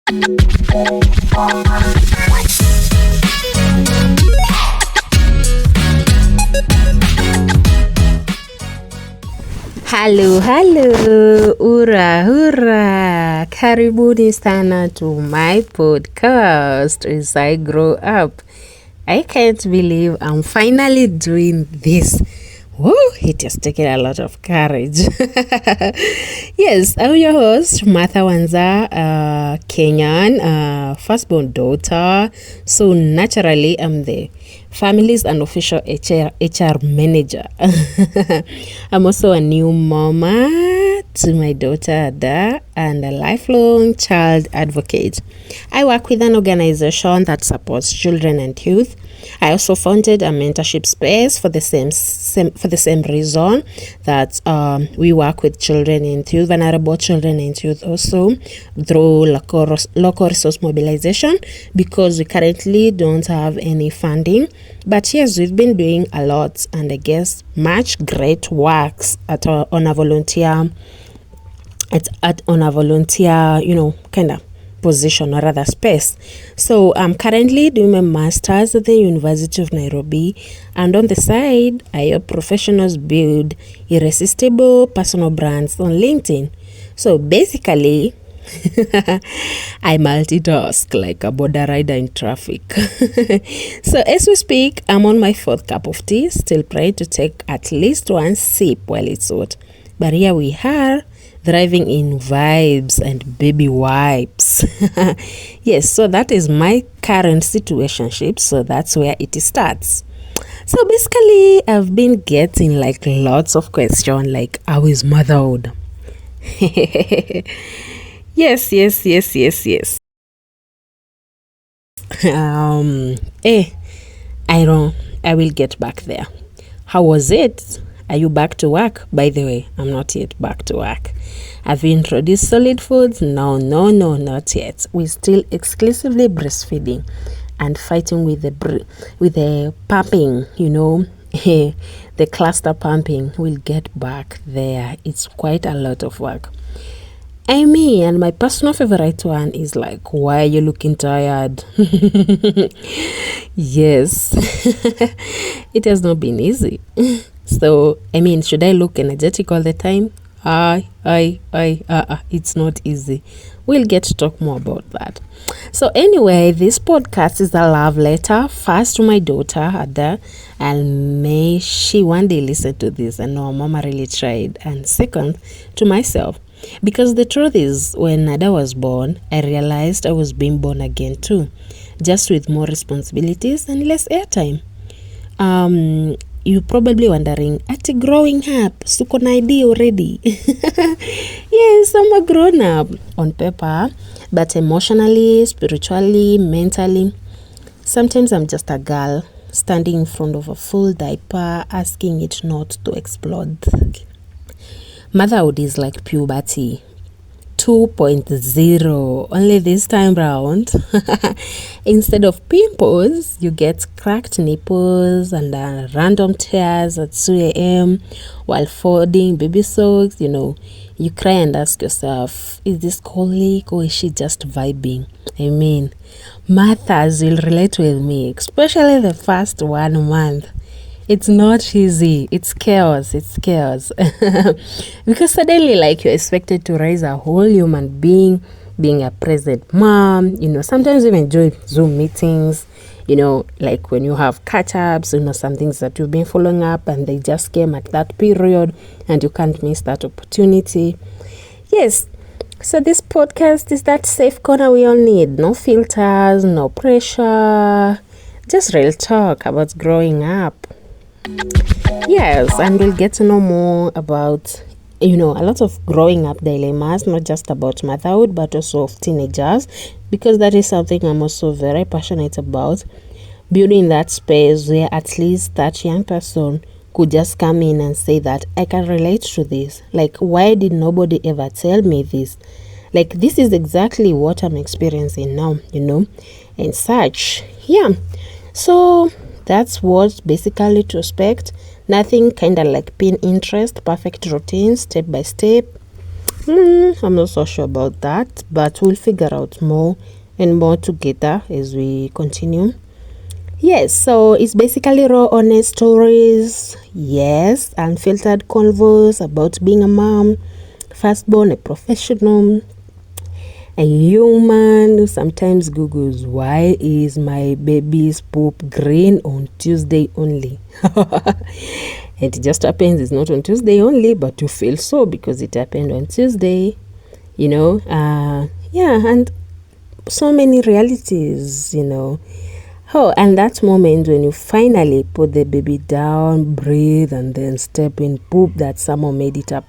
Hello, hurra, karibuni sana to my podcast as I grow up. I can't believe I'm finally doing this. Whoa, it has taken a lot of courage. Yes, I'm your host, Martha Wanza, Kenyan, firstborn daughter. So naturally, I'm the family's unofficial HR manager. I'm also a new mama to my daughter Ada and a lifelong child advocate. I work with an organization that supports children and youth. I also founded a mentorship space for the same reason that we work with children and youth, vulnerable children and youth, also through local resource mobilization, because we currently don't have any funding. But yes, we've been doing a lot, and I guess much great works on a volunteer, kind of position or rather space. So I'm currently doing my master's at the University of Nairobi, and on the side I help professionals build irresistible personal brands on LinkedIn. So basically I multitask like a border rider in traffic. So as we speak, I'm on my 4th cup of tea, still praying to take at least one sip while it's hot. But here we are, thriving in vibes and baby wipes. Yes, so that is my current situationship. So that's where it starts. So basically, I've been getting like lots of questions like, how is motherhood? Yes. I will get back there. How was it? Are you back to work? By the way, I'm not yet back to work. Have you introduced solid foods? No, not yet. We're still exclusively breastfeeding and fighting with the pumping, the cluster pumping. We'll get back there. It's quite a lot of work. And my personal favorite one is like, why are you looking tired? Yes, it has not been easy. So, should I look energetic all the time? It's not easy. We'll get to talk more about that. So anyway, this podcast is a love letter, first to my daughter, Ada, and may she one day listen to this and know mama really tried, and second, to myself. Because the truth is, when Ada was born, I realized I was being born again too, just with more responsibilities and less airtime. You're probably wondering, at growing up, suko na ID already? Yes, I'm a grown up on paper, but emotionally, spiritually, mentally, sometimes I'm just a girl standing in front of a full diaper, asking it not to explode. Motherhood is like puberty 2.0, only this time round. Instead of pimples, you get cracked nipples and random tears at 2 a.m. while folding baby socks. You cry and ask yourself, is this colic or is she just vibing? Marthas will relate with me, especially the first 1 month. It's not easy. It's chaos. Because suddenly, you're expected to raise a whole human being a present mom, sometimes even join Zoom meetings, like when you have catch-ups, some things that you've been following up and they just came at that period and you can't miss that opportunity. Yes. So this podcast is that safe corner we all need. No filters, no pressure, just real talk about growing up. Yes, and we'll get to know more about, a lot of growing up dilemmas, not just about motherhood, but also of teenagers, because that is something I'm also very passionate about, building that space where at least that young person could just come in and say that I can relate to this. Like, why did nobody ever tell me this? Like, this is exactly what I'm experiencing now, and such. Yeah. So that's what basically to expect. Nothing kind of like pin interest, perfect routine, step by step. I'm not so sure about that, but we'll figure out more and more together as we continue. Yes, so it's basically raw, honest stories. Yes, unfiltered convos about being a mom, firstborn, a professional, a human who sometimes Googles, why is my baby's poop green on Tuesday only? And it just happens it's not on Tuesday only, but you feel so because it happened on Tuesday, yeah, and so many realities, Oh, and that moment when you finally put the baby down, breathe, and then step in poop that someone made it up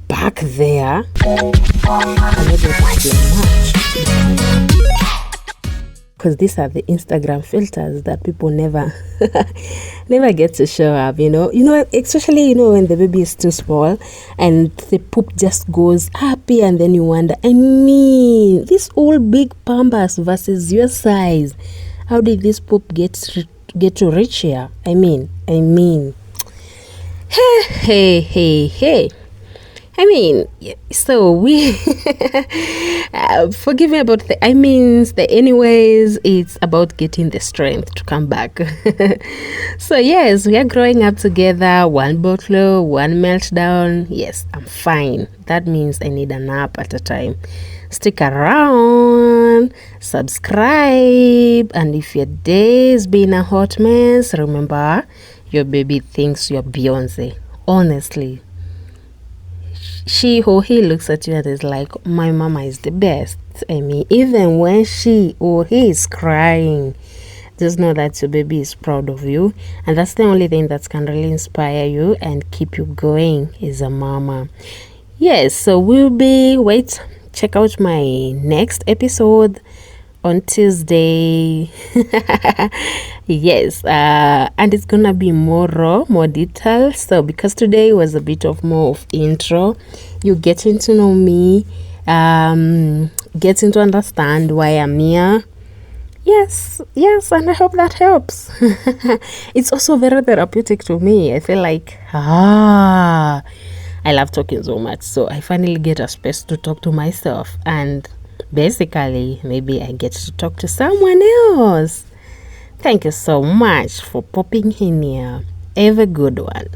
back there. I know that because these are the Instagram filters that people never get to show up, especially when the baby is too small and the poop just goes happy, and then you wonder, this old big pampas versus your size, how did this poop get to reach here? I mean hey. So we forgive me about the anyways, it's about getting the strength to come back. So yes, we are growing up together, one bottle, one meltdown. Yes, I'm fine. That means I need a nap at a time. Stick around, subscribe, and if your day's been a hot mess, remember, your baby thinks you're Beyonce. Honestly, she or he looks at you and is like, my mama is the best. Even when she or he is crying, just know that your baby is proud of you, and that's the only thing that can really inspire you and keep you going is a mama. Yes, so check out my next episode on Tuesday. Yes, and it's gonna be more raw, more detailed. So because today was a bit of more of intro, you getting to know me, getting to understand why I'm here. Yes, and I hope that helps. It's also very therapeutic to me. I feel like I love talking so much, so I finally get a space to talk to myself, and basically maybe I get to talk to someone else. Thank you so much for popping in here. Have a good one.